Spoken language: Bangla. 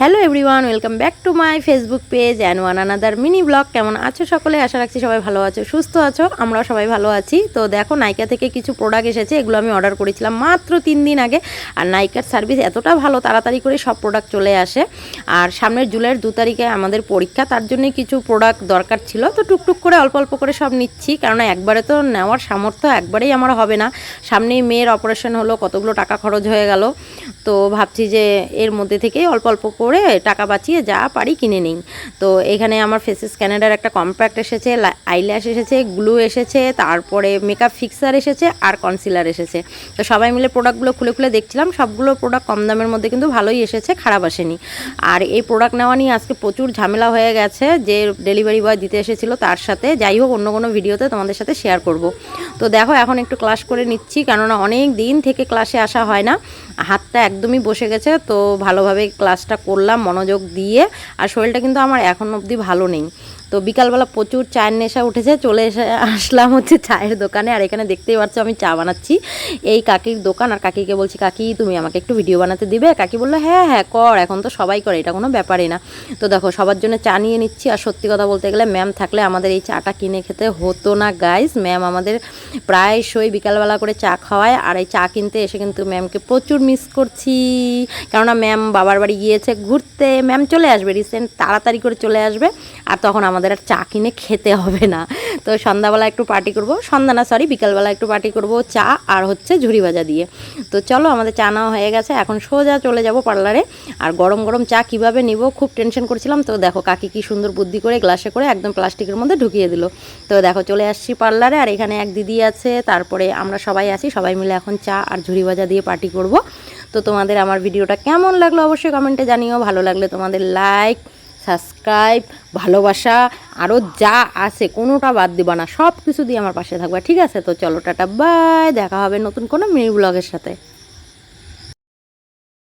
Hello everyone, welcome back to my Facebook page and one another mini blog. কেমন আছো সকলে? আশা রাখছি সবাই ভালো আছো, সুস্থ আছো। আমরাও সবাই ভালো আছি। তো দেখো, নাইকা থেকে কিছু প্রোডাক্ট এসেছে। এগুলো আমি অর্ডার করেছিলাম মাত্র 3 দিন আগে। আর নাইকার সার্ভিস এতটা ভালো, তাড়াতাড়ি করে সব প্রোডাক্ট চলে আসে। আর সামনের জুলাইয়ের 2 তারিখে আমাদের পরীক্ষা, তার জন্যই কিছু প্রোডাক্ট দরকার ছিল। তো টুকটুক করে অল্প অল্প করে সব নিচ্ছি, কেননা একবারে তো নেওয়ার সামর্থ্য একবারেই আমার হবে না। সামনেই মেয়ের অপারেশন হলো, কতগুলো টাকা খরচ হয়ে গেল। তো ভাবছি যে এর মধ্যে থেকেই অল্প অল্প করে টাকা বাঁচিয়ে যা পারি কিনে নিই। তো এখানে আমার ফেসেস ক্যানাডার একটা কম্প্যাক্ট এসেছে, আইল্যাশ এসেছে, গ্লু এসেছে, তারপরে মেকআপ ফিক্সার এসেছে আর কনসিলার এসেছে। তো সবাই মিলে প্রোডাক্টগুলো খুলে খুলে দেখছিলাম। সবগুলো প্রোডাক্ট কম দামের মধ্যে কিন্তু ভালোই এসেছে, খারাপ আসেনি। আর এই প্রোডাক্ট নেওয়া নিয়ে আজকে প্রচুর ঝামেলা হয়ে গেছে, যে ডেলিভারি বয় দিতে এসেছিল তার সাথে। যাই হোক, অন্য কোনো ভিডিওতে তোমাদের সাথে শেয়ার করব। তো দেখো, এখন একটু ক্লাস করে নিচ্ছি, কেননা অনেক দিন থেকে ক্লাসে আসা হয় না, হাতটা একদমই বসে গেছে। তো ভালোভাবে ক্লাসটা করলাম মনোযোগ দিয়ে। আর শরীরটা কিন্তু আমার এখন অবধি ভালো নেই। তো বিকালবেলা প্রচুর চায়ের নেশা উঠেছে, চলে আসলাম হচ্ছে চায়ের দোকানে। আর এখানে দেখতেই পাচ্ছ আমি চা বানাচ্ছি, এই কাকির দোকান। আর কাকিকে বলছি, কাকি তুমি আমাকে একটু ভিডিও বানাতে দিবে? কাকি বললো হ্যাঁ হ্যাঁ কর, এখন তো সবাই করে, এটা কোনো ব্যাপারই না। তো দেখো, সবার জন্য চা নিয়ে নিচ্ছি। আর সত্যি কথা বলতে গেলে, ম্যাম থাকলে আমাদের এই চাটা কিনে খেতে হতো না গাইস। ম্যাম আমাদের প্রায়শই বিকালবেলা করে চা খাওয়ায়। আর এই চা কিনতে এসে কিন্তু ম্যামকে প্রচুর মিস করছি, কেননা ম্যাম বাবার বাড়ি গিয়েছে ঘুরতে। ম্যাম চলে আসবে রিসেন্ট, তাড়াতাড়ি করে চলে আসবে। আর তখন আমাদের আর চা কিনে খেতে হবে না। তো সন্ধ্যাবেলা একটু পার্টি করব, সন্ধ্যা না সরি বিকালবেলা একটু পার্টি করব চা আর হচ্ছে ঝুড়ি ভাজা দিয়ে। তো চলো, আমাদের চা নেওয়া হয়ে গেছে, এখন সোজা চলে যাব পার্লারে। আর গরম গরম চা কিভাবে নিব খুব টেনশন করছিলাম। তো দেখো, কাকি কি সুন্দর বুদ্ধি করে গ্লাসে করে একদম প্লাস্টিকের মধ্যে ঢুকিয়ে দিল। তো দেখো, চলে আসছি পার্লারে। আর এখানে এক দিদি আছে, তারপরে আমরা সবাই আছি, সবাই মিলে এখন চা আর ঝুড়ি ভাজা দিয়ে পার্টি করব। তো তোমাদের আমার ভিডিওটা কেমন লাগলো অবশ্যই কমেন্টে জানিও। ভালো লাগলে তোমাদের লাইক, সাবস্ক্রাইব, ভালোবাসা আরও যা আছে কোনোটা বাদ দিবা না, সব কিছু দিয়ে আমার পাশে থাকবা, ঠিক আছে? তো চলো, টাটা বাই, দেখা হবে নতুন কোনো মিনি ব্লগের সাথে।